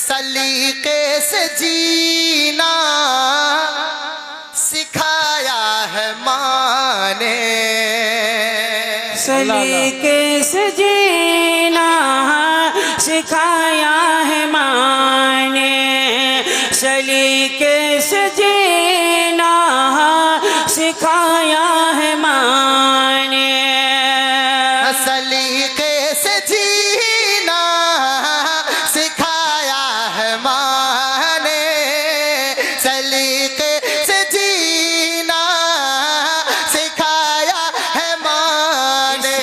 सलीके से जीना सिखाया है माँ ने, सलीके से जीना सिखाया है माँ ने, सलीके से जीना सिखाया है माँ ने, सलीके से जीना सिखाया है माँ ने, सलीके से जीना सिखाया है माँ ने,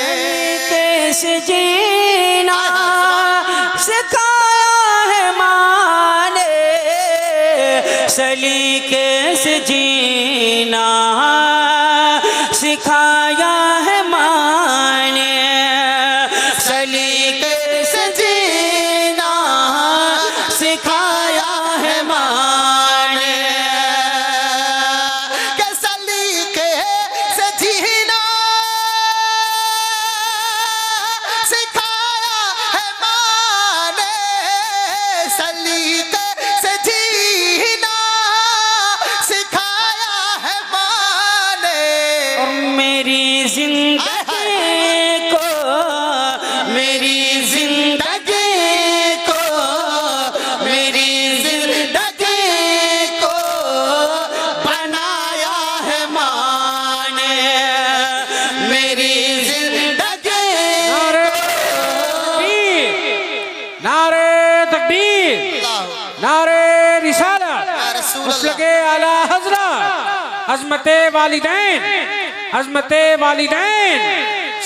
सलीके से जीना सिखाया है माँ ने, सलीके से जीना सिखाया है माँ ने, सलीके से जीना सिखाया है माँ ने, के सलीके से जीना सिखाया है माँ ने, सलीके से जीना सिखाया है माँ ने। और मेरी जिंदगी को, मेरी जिंदगी को, मेरी जिंदगी को बनाया है माँ ने, मेरी जिंदगी नारे तकबीर, नारे रिसालत, मुसलके आला हजरत, अज़मते वालिदैन, अज़मते वालिदैन,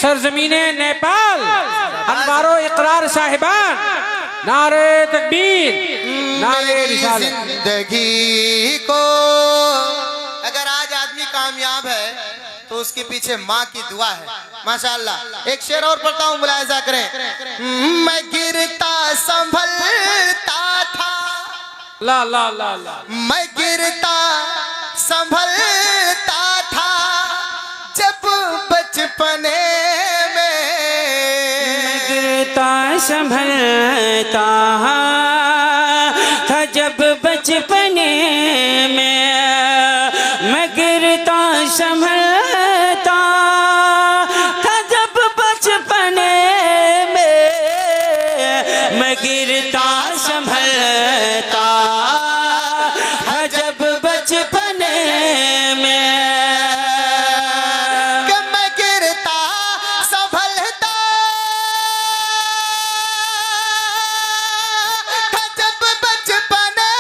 सरजमीने नेपाल, अनवारो इकरार साहिबान, नारे तकबीर, नारे रिसालत। जिंदगी को अगर आज आदमी कामयाब है तो उसके पीछे माँ की दुआ है। माशाअल्लाह। एक शेर और पढ़ता हूँ, मुलाहिजा करें। मैं गिरता संभलता था, ला ला ला ला, मैं गिरता संभलता था जब बचपने में, गिरता संभलता था जब बचपने में, मैं गिरता संभलता था जब बचपने में, मैं गिरता संभलता था जब बचपने में, कि मैं गिरता संभलता था जब बचपने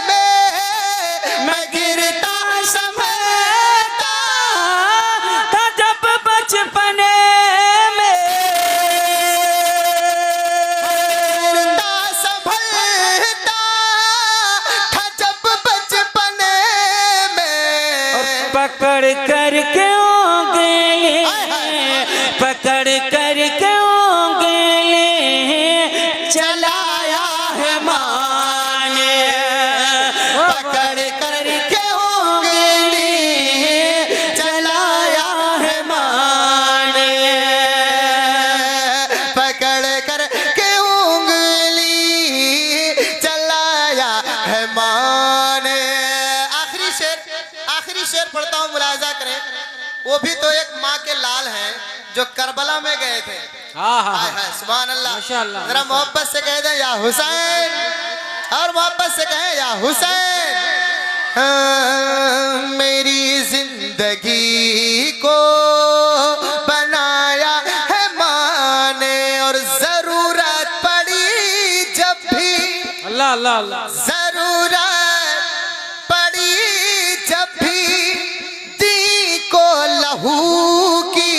में, मैं गिरता संभलता था जब बचपने में, गिरता संभलता था जब बचपने में, पकड़ कर के उंगली, पकड़ कर के उंगली चलाया है माँ ने, पकड़ कर के उंगली चलाया है माँ ने, पकड़ कर के उंगली चलाया है माँ ने। आखिरी शेर पढ़ता हूँ, मुलाहिजा करें। वो भी तो एक माँ के लाल हैं जो करबला में गए थे। हाँ हाँ हाय हाँ, हाय, सुभान अल्लाह। माशाअल्लाह, जरा मोहब्बत से कह दें या हुसैन, और मोहब्बत से कहें या हुसैन। मेरी जिंदगी को बनाया है माँ ने, और जरूरत पड़ी जब भी, अल्लाह अल्लाह अल्लाह, जरूरत पड़ी जब भी दी को लहू की,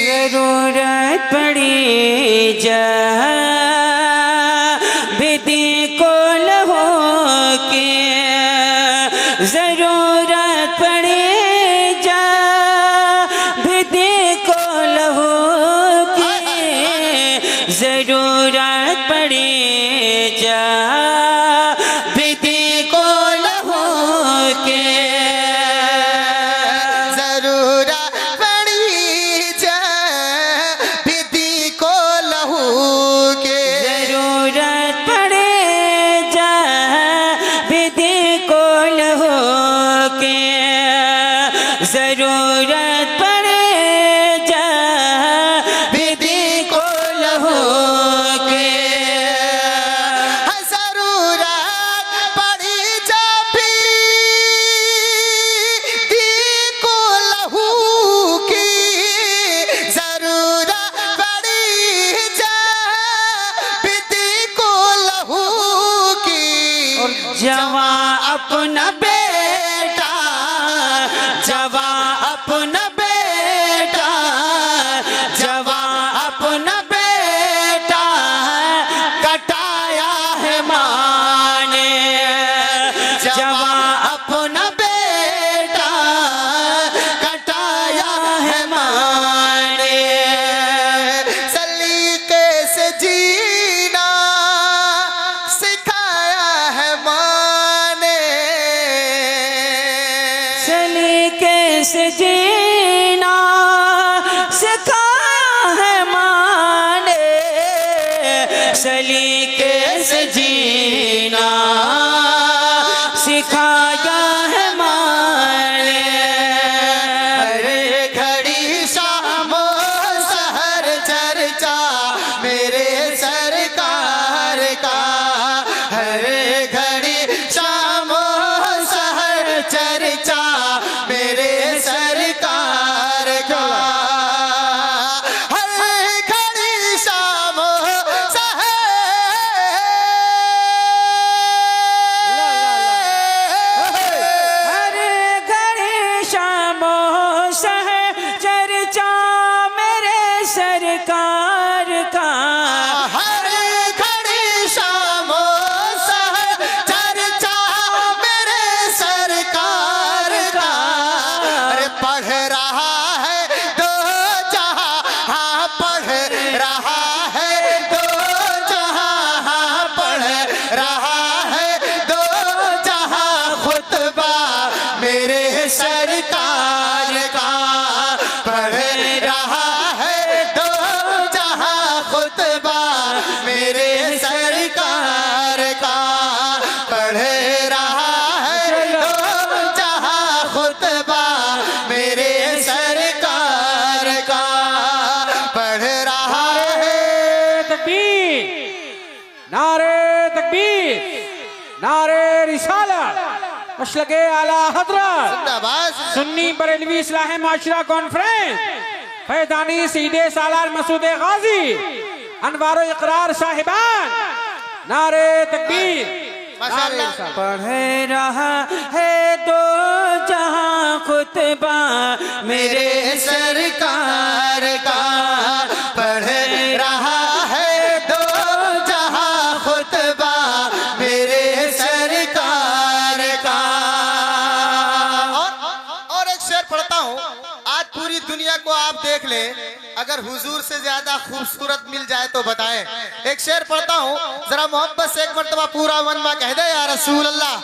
जरूरत पड़ी जब भी को लहो की, जरूरत पड़ी जब भी को लहो की, जरूरत पड़ी जब भी को लहो की, जरूरत पड़ी जब भी दी को लहू के, जरूरत पड़े जवां अपना बेटा, जवां अपना बेटा, जवां अपना बेटा कटाया है माँ ने, जवां अपना बेटा कटाया है माँ ने। सलीके से जीना सिखाया है माँ ने, सलीके से जीना सिखाया है माँ ने, सलीके से जीना सिखाया है माँ ने। हर घड़ी शामो सहर चर्चा मेरे सरकार का, हर घड़ी शामो सहर चर्चा मेरे सरकार का, हर घड़ी शामो हर घड़ी शामो सहर चर्चा मेरे सरकार का, हर घड़ी शामो सहर चर्चा मेरे सरकार का। अरे पढ़ रहा है दो जहां, हाँ पढ़ रहा है दो जहां, हाँ पढ़ रहा है दो जहां खुतबा मेरे सरकार का, पढ़ रहा है दो जहां खुतबा मेरे सरकार का, पढ़ रहा है दो जहां खुतबा मेरे सरकार का, पढ़ रहा है। तकबीर, नारे तकबीर, नारे रिसालत, मशलके आला हजरत जिंदाबाद। सुन्नी बरेलवी इस्लाह माशरा कॉन्फ्रेंस, फैजानी सीधे सालार मसूद गाजी, अनवारो इकरार साहिबान, नारे तकबीर, माशाअल्लाह। पढ़ रहा है दो जहां खुतबा मेरे सरकार का, पढ़ रहा है दो जहां खुतबा मेरे सरकार का। और एक शेर पढ़ता हूँ, आज पूरी दुनिया को आप देख ले, अगर हुजूर से ज्यादा खूबसूरत मिल जाए तो बताएं। एक शेर पढ़ता हूँ, जरा मोहब्बत से एक मर्तबा पूरा वनवा कह दे या रसूल अल्लाह,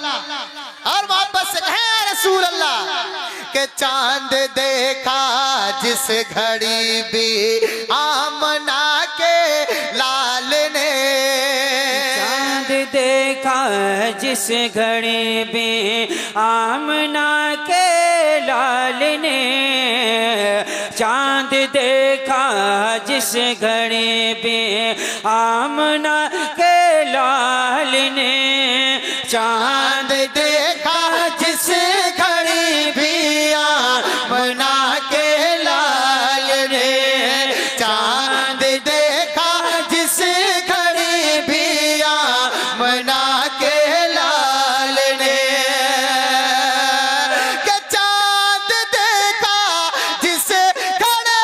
और मोहब्बत से कहे या रसूल अल्लाह। के चांद देखा जिस घड़ी भी आमना के लाल ने, चांद देखा जिस घड़ी भी आमना के लाल ने, चांद देखा जिस घड़ी भी आमना के लाल ने, चांद देखा जिस घड़ी भी आमना के लाल ने, चांद देखा जिस घड़ी भी आमना के लाल ने, के चांद देखा जिस घड़ी,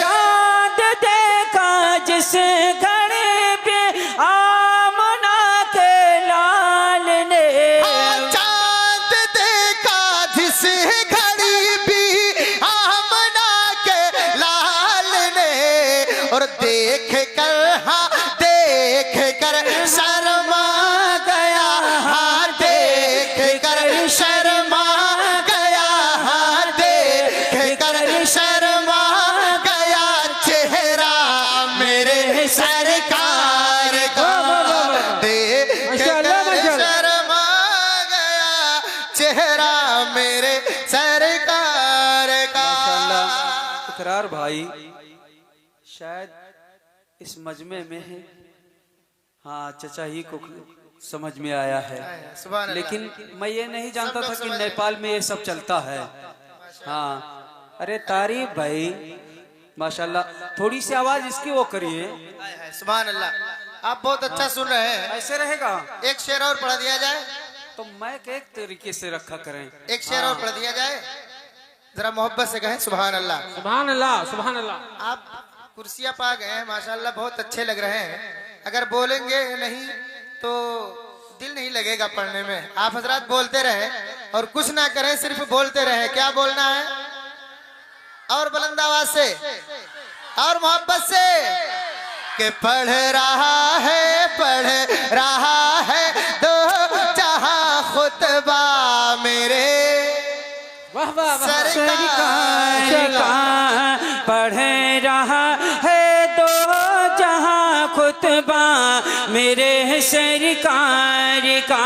चांद देखा जिस घड़ी पे आमना के लाल ने, चांद देखा जिस घड़ी भी आमना के लाल ने, और देख कर हाँ देख कर शर्मा गया, हाँ देख कर शर्मा गया, हाँ देख कर शर्मा गया चेहरा मेरे सरकार का, देख माशाअल्लाह, कर माशाअल्लाह। शर्मा गया चेहरा मेरे सरकार का। इकरार भाई शायद इस मजमे में है, हाँ चचा ही को समझ में आया है, सुभान अल्लाह। लेकिन मैं ये नहीं जानता था कि नेपाल में ये सब चलता है। हाँ अरे तारीफ भाई, माशाल्लाह। थोड़ी सी आवाज इसकी वो करिए, हाय हाय, सुभान अल्लाह। आप बहुत अच्छा सुन रहे हैं। ऐसे रहेगा एक शेर और पढ़ दिया जाए, तो मैं एक तरीके से रखा करें। एक शेर और पढ़ दिया जाए, जरा मोहब्बत से कहें सुभान अल्लाह। सुभान अल्लाह, सुभान अल्लाह। आप कुर्सियां पा गए हैं माशाल्लाह, बहुत अच्छे लग रहे हैं। अगर बोलेंगे नहीं तो दिल नहीं लगेगा पढ़ने में। आप हजरात बोलते रहे और कुछ ना करें, सिर्फ बोलते रहे। क्या बोलना है? और बुलंद आवाज से और मोहब्बत से कि पढ़ रहा है दो जहां खुतबा मेरे वाह वाह वाह। सरकार का पढ़ रहा है दो जहां खुतबा मेरे सरकार का,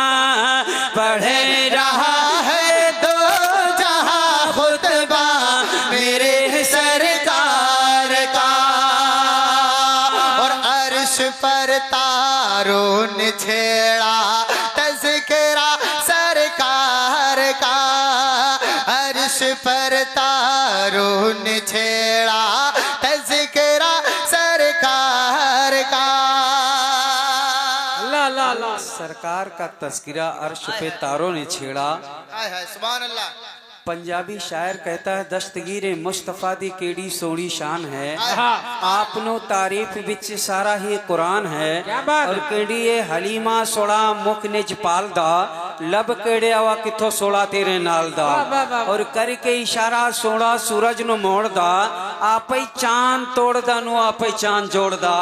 पढ़ रहा है दो जहां खुतबा मेरे सरकार का। और अर्श पर तारों ने छेड़ा तज़किरा सरकार का। अर्श पर तारों ने छेड़ा तज़किरा सरकार का। अल्लाह अल्लाह अल्लाह। सरकार का तस्किरा अर्श पे तारों ने छेड़ा। हाय हाय, सुभान अल्लाह। पंजाबी शायर कहता है दस्तगीर मुस्तफा दी केड़ी सोनी शान है, हाँ। आपनो तारीफ विच सारा ही कुरान है। क्या बात और है। केड़ी ये हलीमा सोड़ा मुख निज पाल दा, लब केड़े आवा किथों सोड़ा तेरे नाल दा। वाह, वाह, वाह। और करके इशारा सोड़ा सूरज नु मोड़ दा, आप ही चांद तोड़ दा नु आप ही चांद जोड़ दा।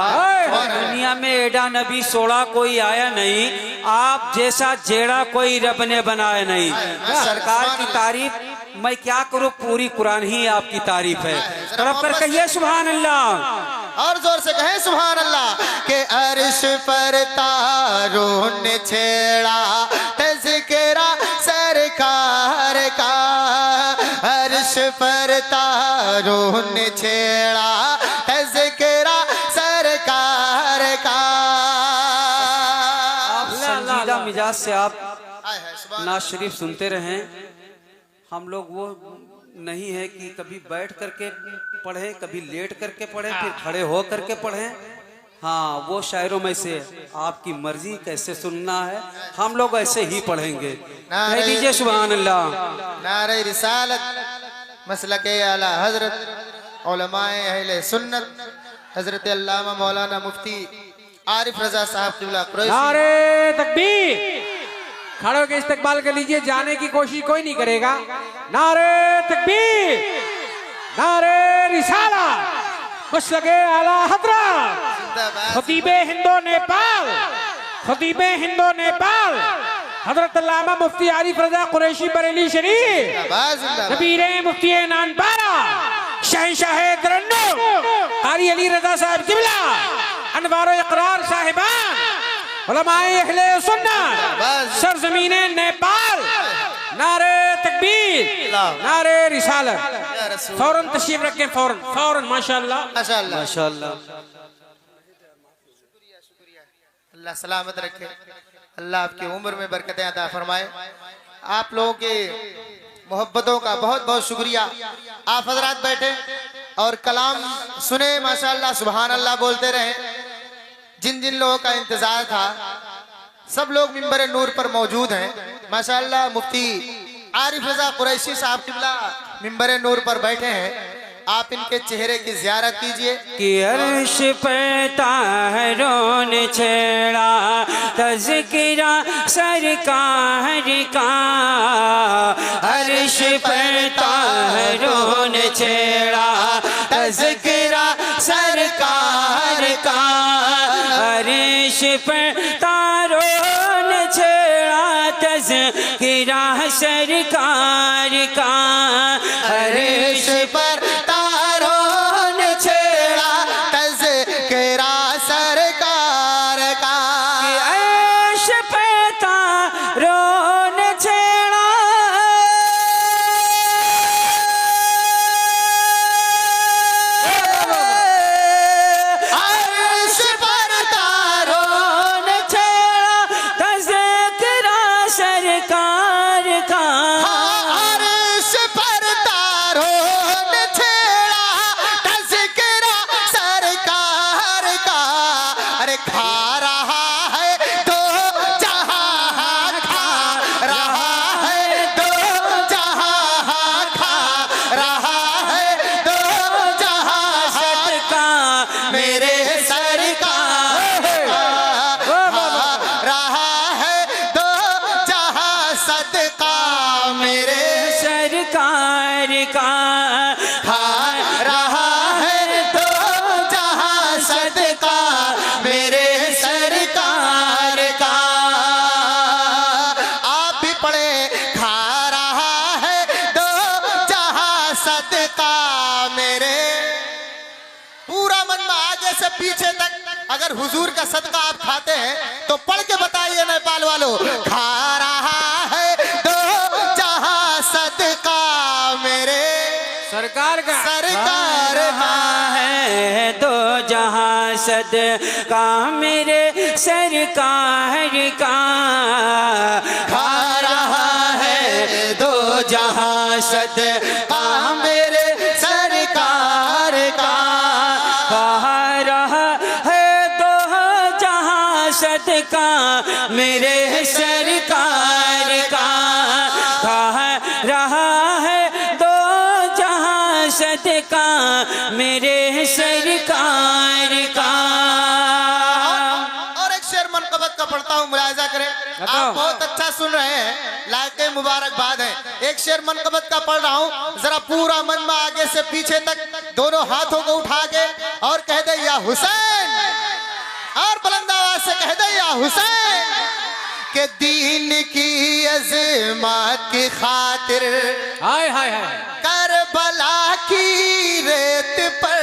और दुनिया में एडा नबी सोड़ा कोई आया नहीं, आप जैसा जेड़ा कोई रब ने बनाया नहीं। सरकार की तारीफ मैं क्या करूं, पूरी कुरान ही आपकी तारीफ है। तड़प कर कहिए सुभान अल्लाह। और जोर से कहें सुभान अल्लाह। के अर्श पर तारों ने छेड़ा तज़किरा सरकार का। अर्श पर तारों ने छेड़ा तज़किरा सरकार का। आप संजीदा मिजाज से आप हाय हाय, सुभान नाज शरीफ सुनते रहें। हम लोग वो नहीं है कि कभी बैठ करके पढ़ें, कभी लेट करके पढ़ें, फिर खड़े हो करके पढ़ें। हाँ, वो शायरों में से आपकी मर्जी कैसे सुनना है, हम लोग ऐसे ही पढ़ेंगे। कह दीजिए सुभान अल्लाह। नारे रिसालत मसलके आला हजरत उलमाए अहले सुन्नत हजरत अल्लामा मौलाना मुफ्ती आरिफ रजा साहब क़िबला कुरैशी। नारे तकबीर। खड़े होकर इस्तकबाल कर लीजिए, जाने की कोशिश कोई नहीं करेगा। नारे तकबीर, नारे रिसाला, मसलके आला हजरत जिंदाबाद। खतीबे हिंदो नेपाल, खतीबे हिंदो नेपाल हजरत अल्लामा मुफ्ती आरिफ रजा कुरैशी बरेली शरीफ, जिंदाबाद, जिंदाबाद। नबीरे मुफ्ती नानपारा, शहंशाह तरन्नुम कारी अली रजा साहब क़िबला, अनवारो इकरार साहिबान, उलमाए अहले सुन्नत सरजमीने नेपाल। नारे तकबीर, नारे रिसालत। फौरन तशरीफ रखें, फौरन फौरन। माशाअल्लाह माशाअल्लाह, माशाअल्लाह। अल्लाह सलामत रखे, अल्लाह आपकी उम्र में बरकतें अता फरमाए। आप लोगों के मोहब्बतों का बहुत बहुत शुक्रिया। आप हजरात बैठे और कलाम सुने, माशाअल्लाह सुभान अल्लाह बोलते रहे। जिन जिन लोगों का इंतजार था सब लोग मिंबर नूर पर मौजूद हैं। माशाअल्लाह मुफ्ती आरिफ रजा कुरैशी साहब क़िबला मिंबर नूर पर बैठे हैं। आप इनके चेहरे की ज़ियारत कीजिए। कि अर्श पे तारों ने छेड़ा तज़किरा सरकार का। अर्श पे तारों ने छेड़ा तज़किरा सरकार का। अर्श पे तारों ने छेड़ा तज़किरा सरकार का। अर्श पर तारों ने छेड़ा तज़किरा सरकार का। अर्श पे तारों ने छेड़ा अर्श पर तारों ने छेड़ा तज़किरा सरकार का। अर्श पर तारों ने छेड़ा आगे से पीछे तक अगर हुजूर का सदका आप खाते हैं तो पढ़ के बताइए नेपाल वालों, खा रहा है दो जहां सदका मेरे सरकार का सरकार रहा है दो जहां सदका मेरे सरकार का, खा रहा है दो जहां सदका मेरे सरकार का, खा रहा है दो जहां सदका मेरे सरकार का, खा रहा है दो जहां सदका मेरे सरकार का। और एक शेर मनकबत का पढ़ता हूँ, मुलाहिजा करें। आप बहुत अच्छा सुन रहे हैं, लायके मुबारकबाद है। एक शेर मनकबत का पढ़ रहा हूँ, जरा पूरा मजमा आगे से पीछे तक दोनों हाथों को उठा के और कह दे या हुसैन, और बुलंद आवाज से कह दे या हुसैन, के दीन की अज़मत की खातिर हाय हाय हाय करबला की रेत पर।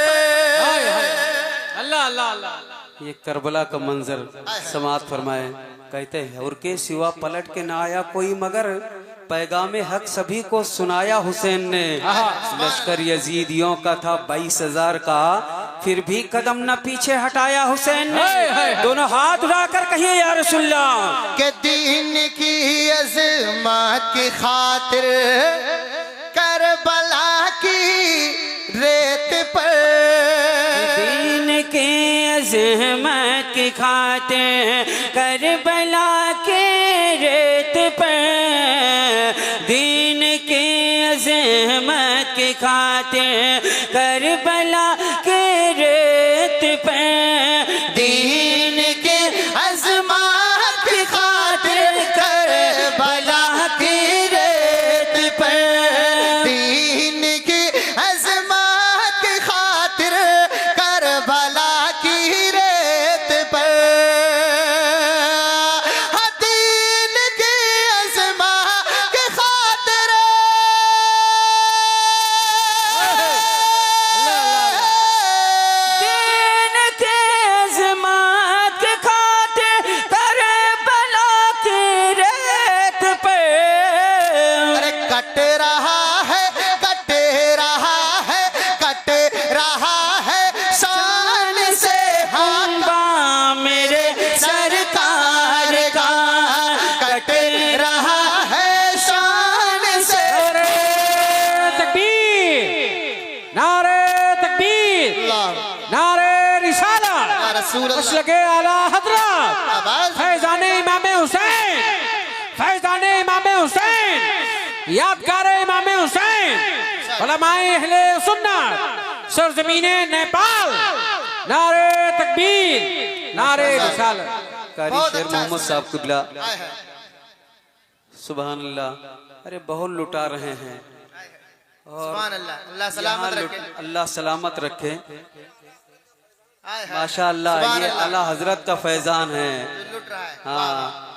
अल्लाह अल्लाह अल्लाह। ये करबला का मंजर समात फरमाए। कहते हैं और के सिवा पलट के ना आया कोई मगर पैगामे हक सभी को सुनाया हुसैन ने। लश्कर यजीदियों का था 22,000 का, फिर भी कदम न पीछे हटाया हुसैन ने। दोनों हाथ उठाकर कहिए या रसूलल्लाह, के दीन की अज़मत की खातिर करबला की रेत पर, दीन के अज़मत की खातिर करबला के रेत पर, दीन के अज़मत की खातिर करबला के रेत पर, दीन के अज़मत की खातिर करबला की रेत पर, दीन की अज़मत की खातिर करबला की रेत पर, हाँ, दीन की अज़मत की खातिर, दीन के अज़मत की खातिर करबला की रेत पर, अरे कट रहा है, कट रहा है, कट रहा है शान से हम्बा मेरे सरकार का, कट रहा है शान से। तकबीर, नारे तकबीर, नारे रिसालत, रसूल अल्लाह। मसलके आला हजरत आवाज। फैजाने इमाम हुसैन, फैजाने इमाम हुसैन, यादगार इमाम हुसैन, उलमाए अहले सुन्नत, सरजमीने नेपाल, नारे तकबीर, नारे रिसालत। कारी बहुत शेर अच्छा मोहम्मद साहब कुबला, आए हैं। सुभान अल्लाह। अरे बहुत लुटा रहे हैं और सुभान अल्लाह, अल्लाह सलामत यहाँ रखे। अल्लाह सलामत रखे। आए हैं। माशा अल्लाह, सुभान ये अल्लाह। आला हजरत का फैजान है। लुट रहा है। हाँ,